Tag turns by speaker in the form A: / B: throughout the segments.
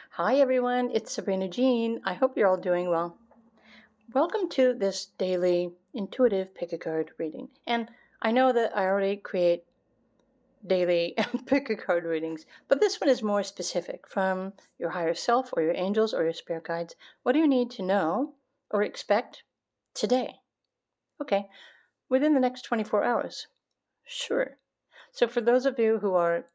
A: Hi everyone, it's Sabrina Jean. I hope you're all doing well. Welcome to this daily intuitive pick a card reading. And I know that I already create daily pick a card readings, but this one is more specific from your higher self or your angels or your spirit guides. What do you need to know or expect today? Okay, within the next 24 hours. Sure. So for those of you who are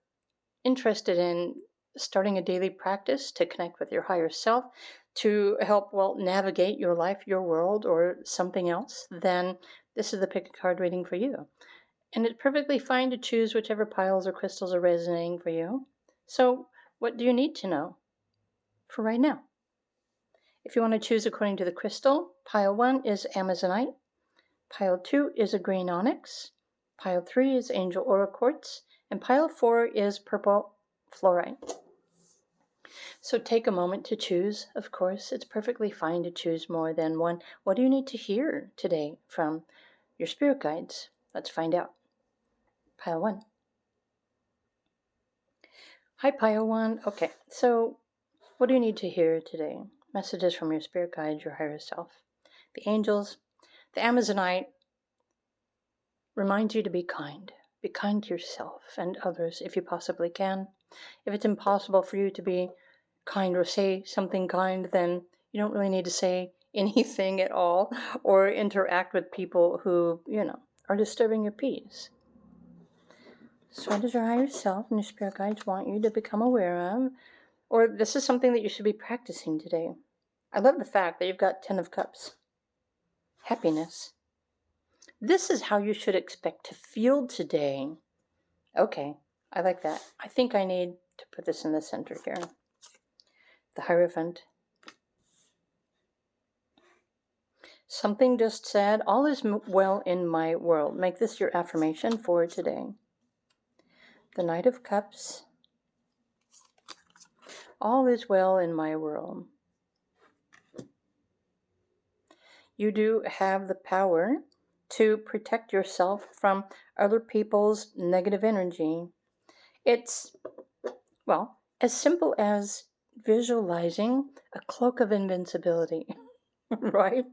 A: interested in starting a daily practice to connect with your higher self to help, well, navigate your life, your world, or something else, then this is the pick a card reading for you. And it's perfectly fine to choose whichever piles or crystals are resonating for you. So, what do you need to know for right now? If you want to choose according to the crystal, pile 1 is Amazonite, pile 2 is a green onyx, pile 3 is angel Aura Quartz, and pile 4 is purple Fluorite. So take a moment to choose. Of course, it's perfectly fine to choose more than one. What do you need to hear today from your spirit guides? Let's find out. Pile 1. Hi, Pile 1. Okay, so what do you need to hear today? Messages from your spirit guides, your higher self. The angels, the Amazonite reminds you to be kind. Be kind to yourself and others if you possibly can. If it's impossible for you to be kind or say something kind, then you don't really need to say anything at all or interact with people who, are disturbing your peace. So what does your higher self and your spirit guides want you to become aware of? Or this is something that you should be practicing today. I love the fact that you've got 10 of Cups. Happiness. This is how you should expect to feel today. Okay, I like that. I think I need to put this in the center here. The Hierophant. Something just said, all is well in my world. Make this your affirmation for today. The Knight of Cups. All is well in my world. You do have the power to protect yourself from other people's negative energy. It's, well, as simple as visualizing a cloak of invincibility, right?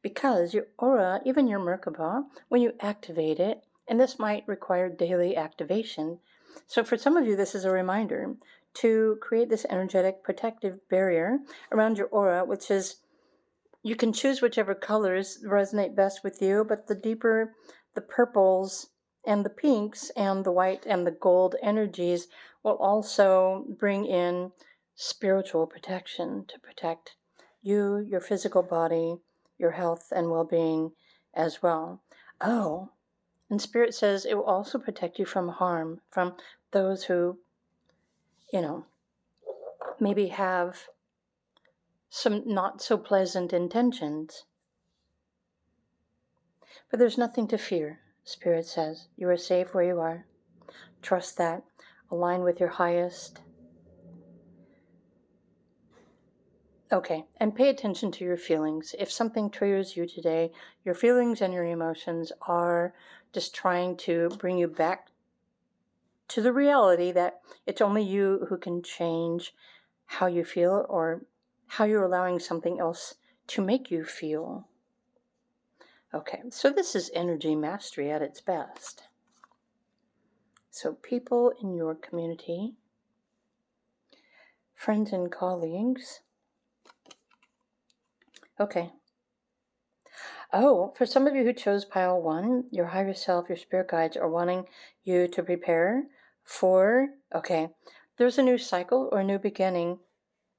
A: Because your aura, even your Merkaba, when you activate it, and this might require daily activation. So for some of you, this is a reminder to create this energetic protective barrier around your aura, which is, you can choose whichever colors resonate best with you, but the deeper the purples and the pinks and the white and the gold energies will also bring in spiritual protection to protect you, your physical body, your health and well-being as well. Oh, and Spirit says it will also protect you from harm, from those who, maybe have some not so pleasant intentions. But there's nothing to fear, Spirit says. You are safe where you are. Trust that. Align with your highest. Okay, and pay attention to your feelings. If something triggers you today, your feelings and your emotions are just trying to bring you back to the reality that it's only you who can change how you feel or how you're allowing something else to make you feel. Okay, so this is energy mastery at its best. So people in your community, friends and colleagues. Okay. Oh, for some of you who chose pile 1, your higher self, your spirit guides are wanting you to prepare for, there's a new cycle or a new beginning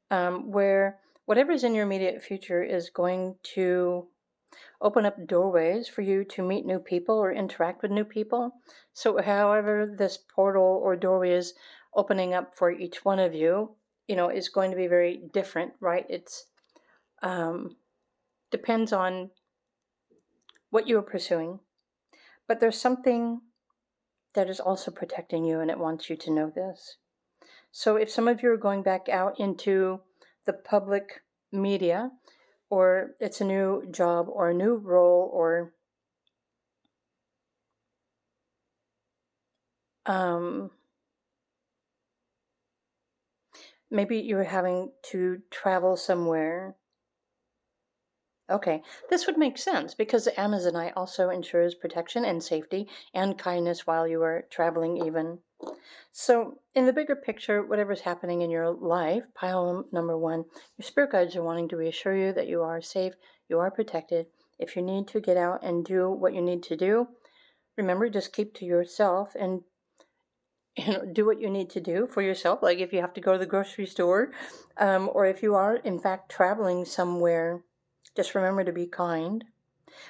A: where whatever's in your immediate future is going to open up doorways for you to meet new people or interact with new people. So however this portal or doorway is opening up for each one of you, is going to be very different, right? It's depends on what you are pursuing. But there's something that is also protecting you, and it wants you to know this. So if some of you are going back out into the public media, or it's a new job or a new role, or Maybe you're having to travel somewhere. Okay, this would make sense because the Amazonite also ensures protection and safety and kindness while you are traveling even. So in the bigger picture, whatever's happening in your life, pile number one, your spirit guides are wanting to reassure you that you are safe, you are protected. If you need to get out and do what you need to do, remember, just keep to yourself and do what you need to do for yourself. Like if you have to go to the grocery store, or if you are in fact traveling somewhere, just remember to be kind.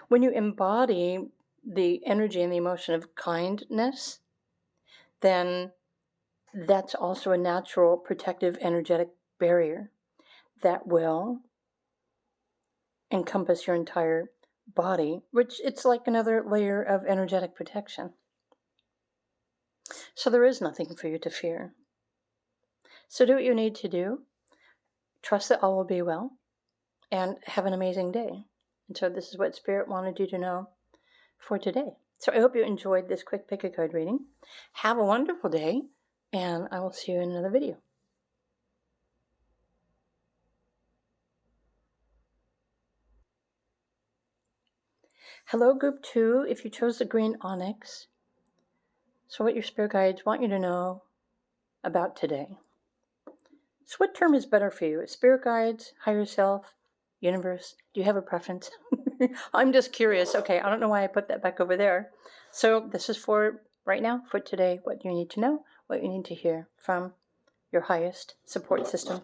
A: When you embody the energy and the emotion of kindness, then that's also a natural protective energetic barrier that will encompass your entire body, which it's like another layer of energetic protection. So there is nothing for you to fear. So do what you need to do. Trust that all will be well, and have an amazing day. And so this is what Spirit wanted you to know for today. So I hope you enjoyed this quick pick a card reading. Have a wonderful day, and I will see you in another video. Hello, Group 2, if you chose the green Onyx. So what your spirit guides want you to know about today. So what term is better for you? Spirit guides, higher self, universe? Do you have a preference? I'm just curious. Okay, I don't know why I put that back over there. So this is for right now, for today, what you need to know, what you need to hear from your highest support system.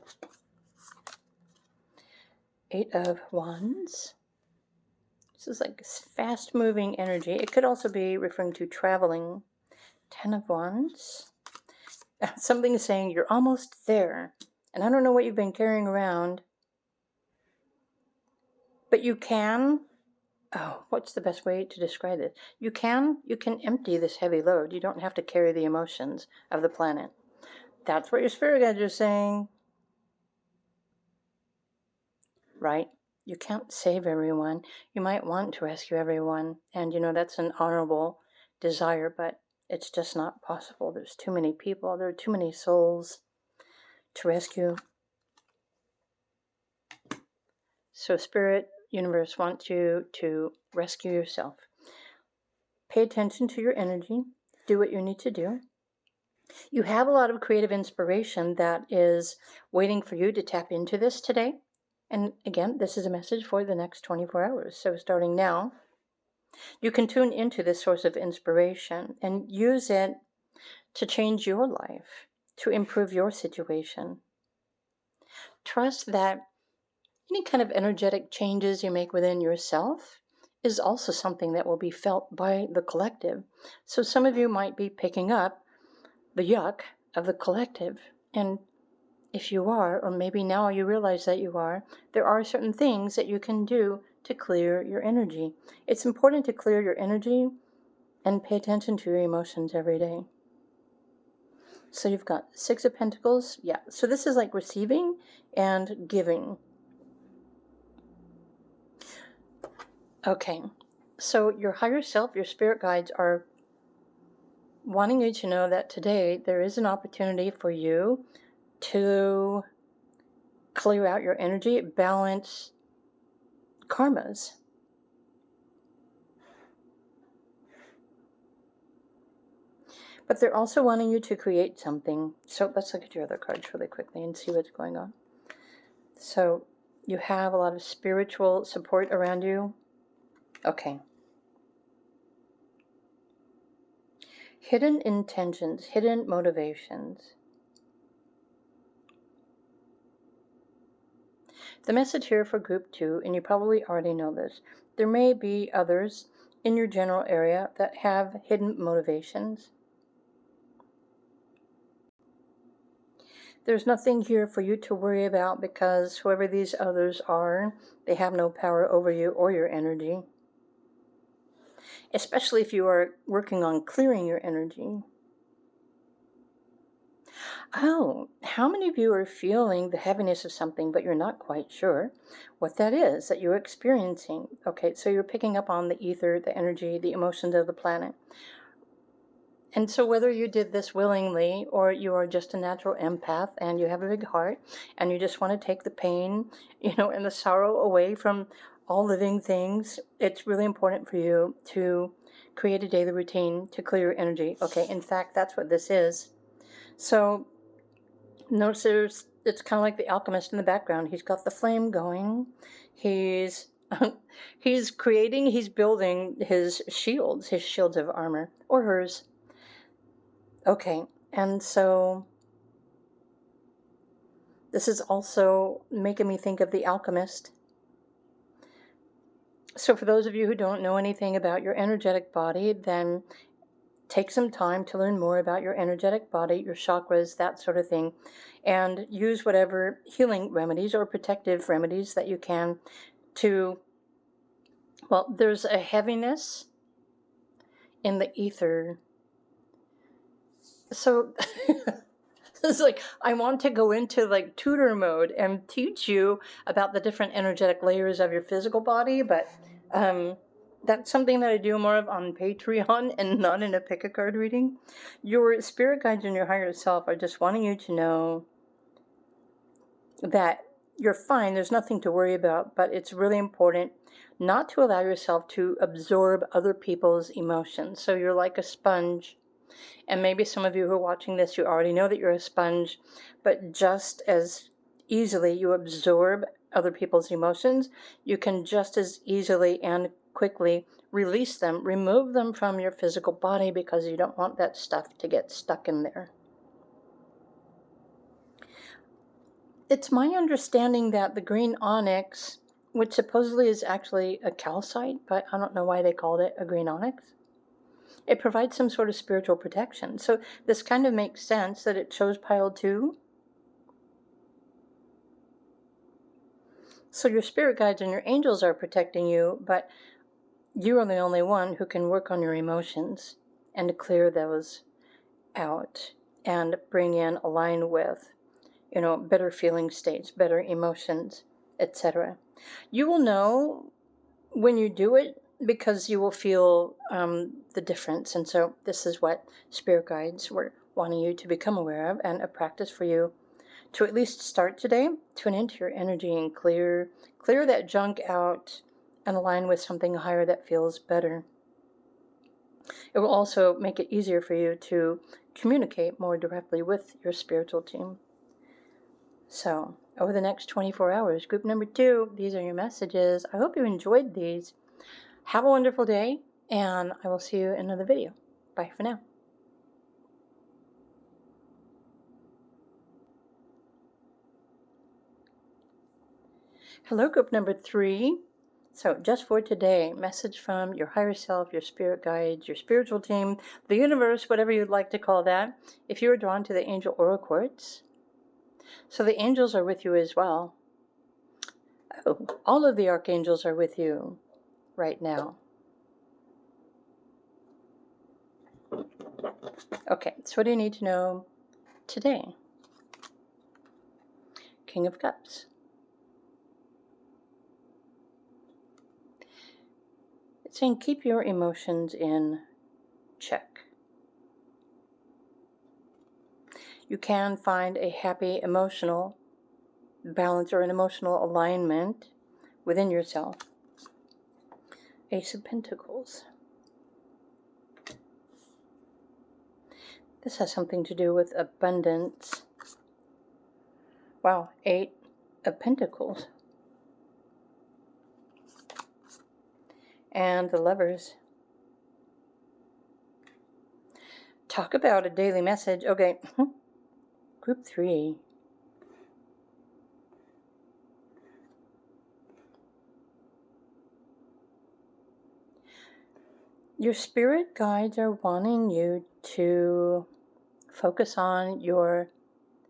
A: 8 of Wands. This is like fast-moving energy. It could also be referring to traveling. 10 of Wands. Something is saying you're almost there. And I don't know what you've been carrying around, but you can, what's the best way to describe it? You can empty this heavy load. You don't have to carry the emotions of the planet. That's what your spirit guides are saying. Right? You can't save everyone. You might want to rescue everyone. And that's an honorable desire, but it's just not possible. There's too many people. There are too many souls to rescue. So Spirit, Universe wants you to rescue yourself. Pay attention to your energy. Do what you need to do. You have a lot of creative inspiration that is waiting for you to tap into this today. And again, this is a message for the next 24 hours. So starting now, you can tune into this source of inspiration and use it to change your life, to improve your situation. Trust that any kind of energetic changes you make within yourself is also something that will be felt by the collective. So some of you might be picking up the yuck of the collective. And if you are, or maybe now you realize that you are, there are certain things that you can do to clear your energy. It's important to clear your energy and pay attention to your emotions every day. So you've got 6 of Pentacles. Yeah, so this is like receiving and giving. Okay, so your higher self, your spirit guides are wanting you to know that today there is an opportunity for you to clear out your energy, balance karmas. But they're also wanting you to create something. So let's look at your other cards really quickly and see what's going on. So you have a lot of spiritual support around you. Okay. Hidden intentions, hidden motivations. The message here for Group 2, and you probably already know this, there may be others in your general area that have hidden motivations. There's nothing here for you to worry about because whoever these others are, they have no power over you or your energy. Especially if you are working on clearing your energy. Oh, how many of you are feeling the heaviness of something, but you're not quite sure what that is that you're experiencing? Okay, so you're picking up on the ether, the energy, the emotions of the planet. And so whether you did this willingly or you are just a natural empath and you have a big heart and you just want to take the pain, and the sorrow away from all living things, it's really important for you to create a daily routine to clear your energy. Okay, in fact, that's what this is. So notice it's kind of like the alchemist in the background. He's got the flame going. He's he's building his shields of armor, or hers. Okay, and so this is also making me think of the alchemist. So for those of you who don't know anything about your energetic body, then take some time to learn more about your energetic body, your chakras, that sort of thing, and use whatever healing remedies or protective remedies that you can to, well, there's a heaviness in the ether. So it's like I want to go into like tutor mode and teach you about the different energetic layers of your physical body, but that's something that I do more of on Patreon and not in a pick-a-card reading. Your spirit guides and your higher self are just wanting you to know that you're fine, there's nothing to worry about, but it's really important not to allow yourself to absorb other people's emotions. So you're like a sponge. And maybe some of you who are watching this, you already know that you're a sponge, but just as easily you absorb other people's emotions, you can just as easily and quickly release them, remove them from your physical body because you don't want that stuff to get stuck in there. It's my understanding that the green onyx, which supposedly is actually a calcite, but I don't know why they called it a green onyx, it provides some sort of spiritual protection. So this kind of makes sense that it chose pile 2. So your spirit guides and your angels are protecting you, but you are the only one who can work on your emotions and to clear those out and bring in, align with, better feeling states, better emotions, etc. You will know when you do it because you will feel the difference. And so this is what spirit guides were wanting you to become aware of, and a practice for you to at least start today. Tune into your energy and clear that junk out and align with something higher that feels better. It will also make it easier for you to communicate more directly with your spiritual team. So over the next 24 hours, group number 2, these are your messages. I hope you enjoyed these. Have a wonderful day, and I will see you in another video. Bye for now. Hello, group number 3. So just for today, message from your higher self, your spirit guides, your spiritual team, the universe, whatever you'd like to call that. If you are drawn to the angel Aura Quartz, so the angels are with you as well. Oh, all of the archangels are with you right now. Okay, so what do you need to know today? King of Cups. It's saying keep your emotions in check. You can find a happy emotional balance or an emotional alignment within yourself. Ace of Pentacles. This has something to do with abundance. Wow, 8 of Pentacles. And the Lovers. Talk about a daily message. Okay, group 3. Your spirit guides are wanting you to focus on your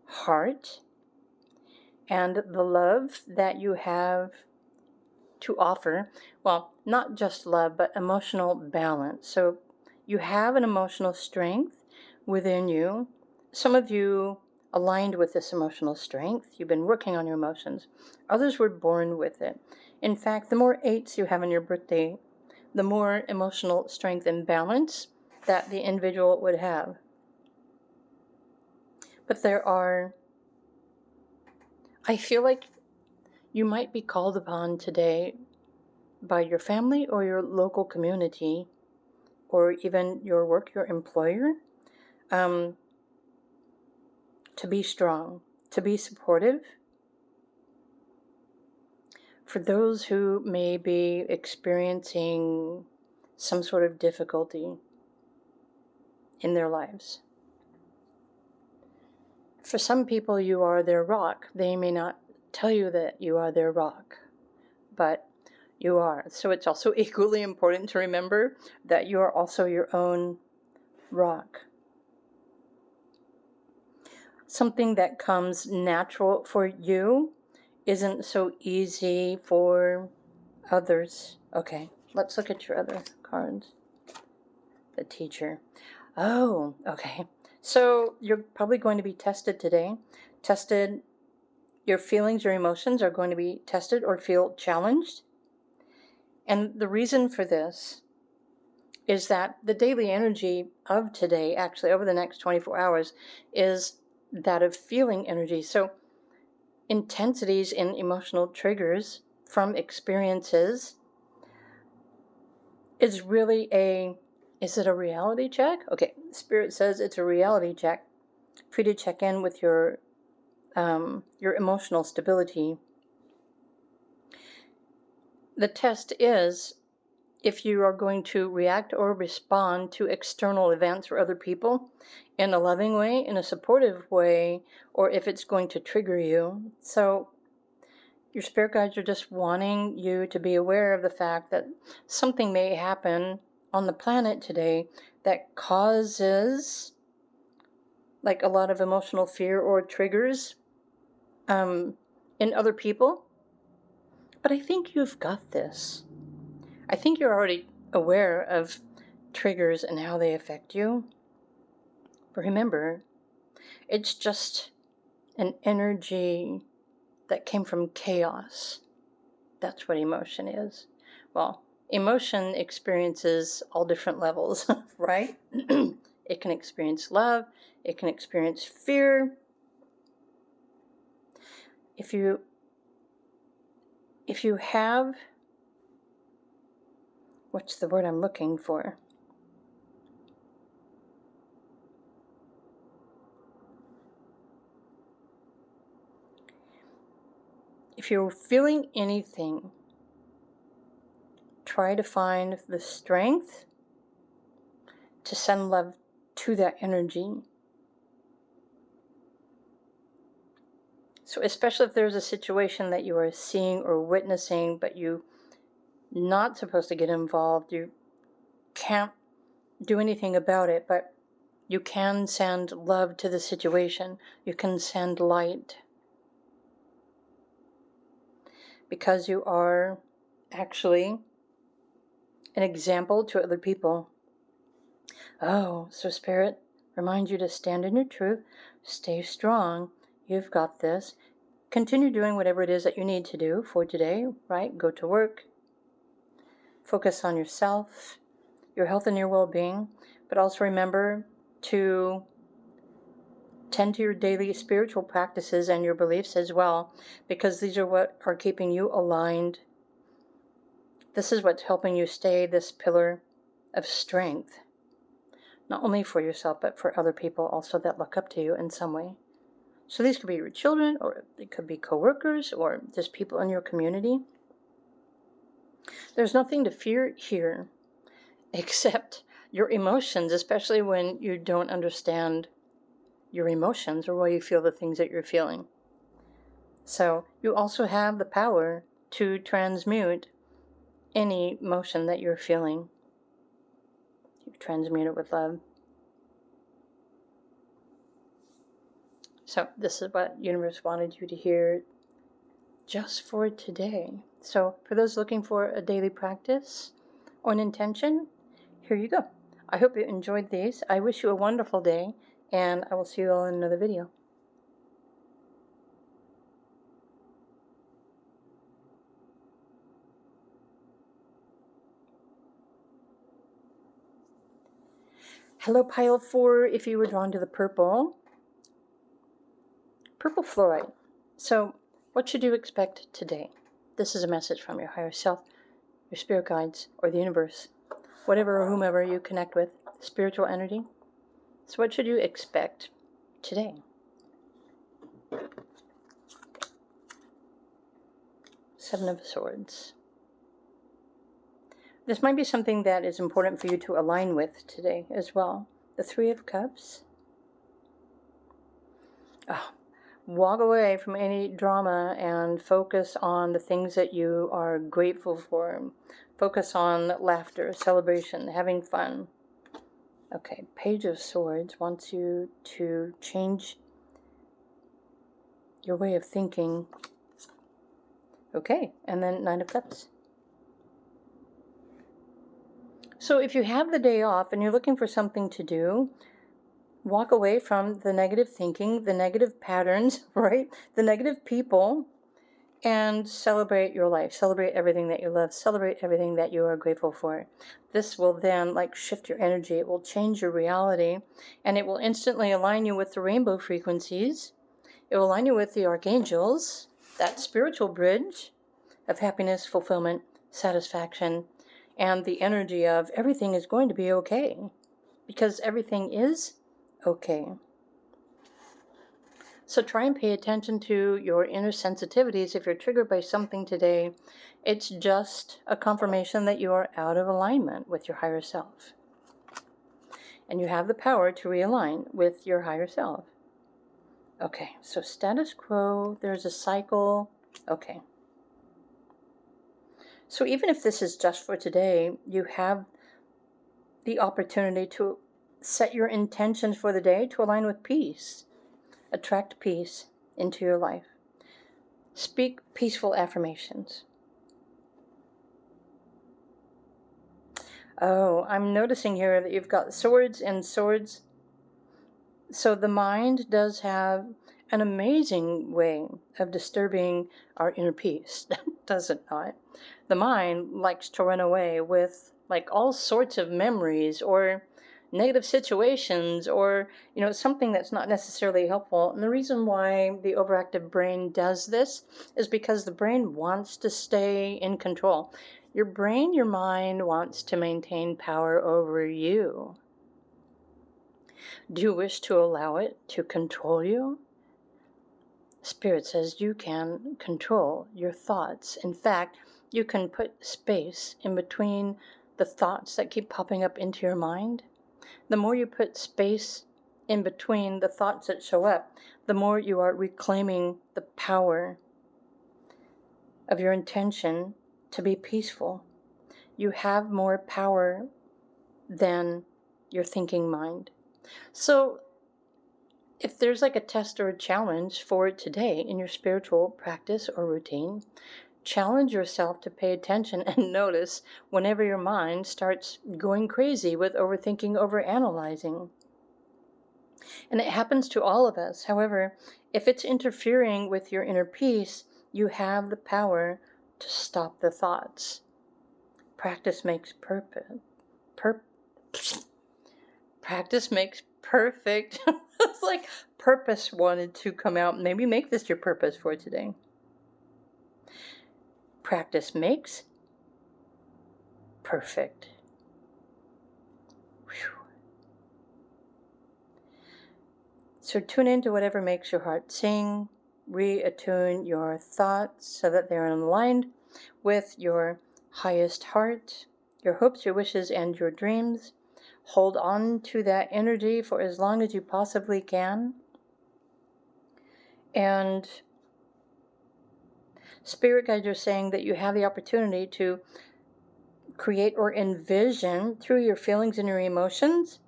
A: heart and the love that you have to offer. Well, not just love, but emotional balance. So you have an emotional strength within you. Some of you aligned with this emotional strength. You've been working on your emotions. Others were born with it. In fact, the more 8s you have on your birthday, the more emotional strength and balance that the individual would have. But I feel like you might be called upon today by your family or your local community, or even your work, your employer, to be strong, to be supportive. For those who may be experiencing some sort of difficulty in their lives. For some people, you are their rock. They may not tell you that you are their rock, but you are. So it's also equally important to remember that you are also your own rock. Something that comes natural for you isn't so easy for others. Okay, let's look at your other cards. The Teacher. Oh, okay. So you're probably going to be tested today. Tested, your feelings, your emotions are going to be tested or feel challenged. And the reason for this is that the daily energy of today, actually over the next 24 hours, is that of feeling energy. So intensities in emotional triggers from experiences is really is it a reality check? Okay, Spirit says it's a reality check for you to check in with your emotional stability. The test is if you are going to react or respond to external events or other people in a loving way, in a supportive way, or if it's going to trigger you. So your spirit guides are just wanting you to be aware of the fact that something may happen on the planet today that causes like a lot of emotional fear or triggers in other people. But I think you've got this. I think you're already aware of triggers and how they affect you. But remember, it's just an energy that came from chaos. That's what emotion is. Well, emotion experiences all different levels, right? It can experience love, it can experience fear. If you have, what's the word I'm looking for? If you're feeling anything, try to find the strength to send love to that energy. So especially if there's a situation that you are seeing or witnessing, but you're not supposed to get involved, you can't do anything about it, but you can send love to the situation. You can send light. Because you are actually an example to other people. Oh, so Spirit reminds you to stand in your truth, stay strong, you've got this. Continue doing whatever it is that you need to do for today, right? Go to work, focus on yourself, your health and your well-being, but also remember to tend to your daily spiritual practices and your beliefs as well, because these are what are keeping you aligned. This is what's helping you stay this pillar of strength, not only for yourself, but for other people also that look up to you in some way. So these could be your children, or it could be coworkers, or just people in your community. There's nothing to fear here except your emotions, especially when you don't understand your emotions or why you feel the things that you're feeling. So you also have the power to transmute any emotion that you're feeling. You transmute it with love. So this is what universe wanted you to hear just for today. So for those looking for a daily practice or an intention, here you go. I hope you enjoyed these. I wish you a wonderful day, and I will see you all in another video. Hello, pile 4, if you were drawn to the purple fluorite. So, what should you expect today? This is a message from your higher self, your spirit guides, or the universe, whatever or whomever you connect with, spiritual energy. So, what should you expect today? Seven of Swords. This might be something that is important for you to align with today as well. The Three of Cups. Oh, walk away from any drama and focus on the things that you are grateful for. Focus on laughter, celebration, having fun. Okay, Page of Swords wants you to change your way of thinking. Okay, and then Nine of Cups. So if you have the day off and you're looking for something to do, walk away from the negative thinking, the negative patterns, right? The negative people, and celebrate your life. Celebrate everything that you love. Celebrate everything that you are grateful for. This will then shift your energy. It will change your reality, and it will instantly align you with the rainbow frequencies. It will align you with the archangels, that spiritual bridge of happiness, fulfillment, satisfaction, and the energy of everything is going to be okay, because everything is okay. So try and pay attention to your inner sensitivities. If you're triggered by something today, it's just a confirmation that you are out of alignment with your higher self. And you have the power to realign with your higher self. Okay, so status quo, there's a cycle. Okay. So even if this is just for today, you have the opportunity to set your intentions for the day to align with peace. Attract peace into your life. Speak peaceful affirmations. Oh, I'm noticing here that you've got swords and swords. So the mind does have an amazing way of disturbing our inner peace, does it not? The mind likes to run away with all sorts of memories or negative situations or something that's not necessarily helpful. And the reason why the overactive brain does this is because the brain wants to stay in control. Your brain, your mind wants to maintain power over you. Do you wish to allow it to control you? Spirit says you can control your thoughts. In fact, you can put space in between the thoughts that keep popping up into your mind. The more you put space in between the thoughts that show up, the more you are reclaiming the power of your intention to be peaceful. You have more power than your thinking mind. So if there's a test or a challenge for today in your spiritual practice or routine, challenge yourself to pay attention and notice whenever your mind starts going crazy with overthinking, overanalyzing. And it happens to all of us. However, if it's interfering with your inner peace, you have the power to stop the thoughts. Practice makes Practice makes perfect. It's like purpose wanted to come out. Maybe make this your purpose for today. Practice makes perfect. Whew. So tune into whatever makes your heart sing. Reattune your thoughts so that they're aligned with your highest heart, your hopes, your wishes, and your dreams. Hold on to that energy for as long as you possibly can. And Spirit guides are saying that you have the opportunity to create or envision through your feelings and your emotions.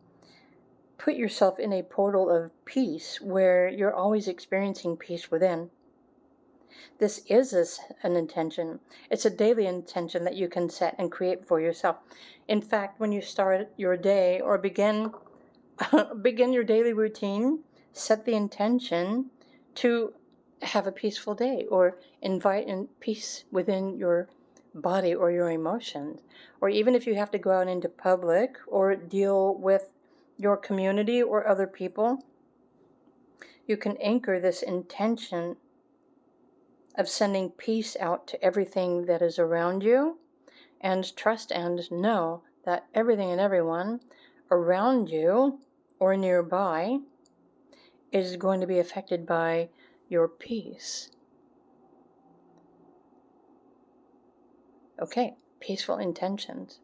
A: Put yourself in a portal of peace where you're always experiencing peace within. This is an intention. It's a daily intention that you can set and create for yourself. In fact, when you start your day or begin your daily routine, set the intention to have a peaceful day or invite in peace within your body or your emotions. Or even if you have to go out into public or deal with your community or other people, you can anchor this intention of sending peace out to everything that is around you, and trust and know that everything and everyone around you or nearby is going to be affected by your peace. Okay, peaceful intentions.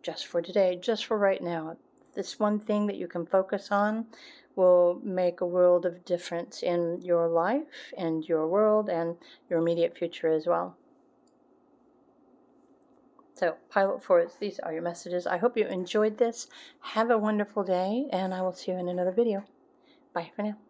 A: Just for today, just for right now. This one thing that you can focus on will make a world of difference in your life and your world and your immediate future as well. So, Pilot Force, these are your messages. I hope you enjoyed this. Have a wonderful day, and I will see you in another video. Bye for now.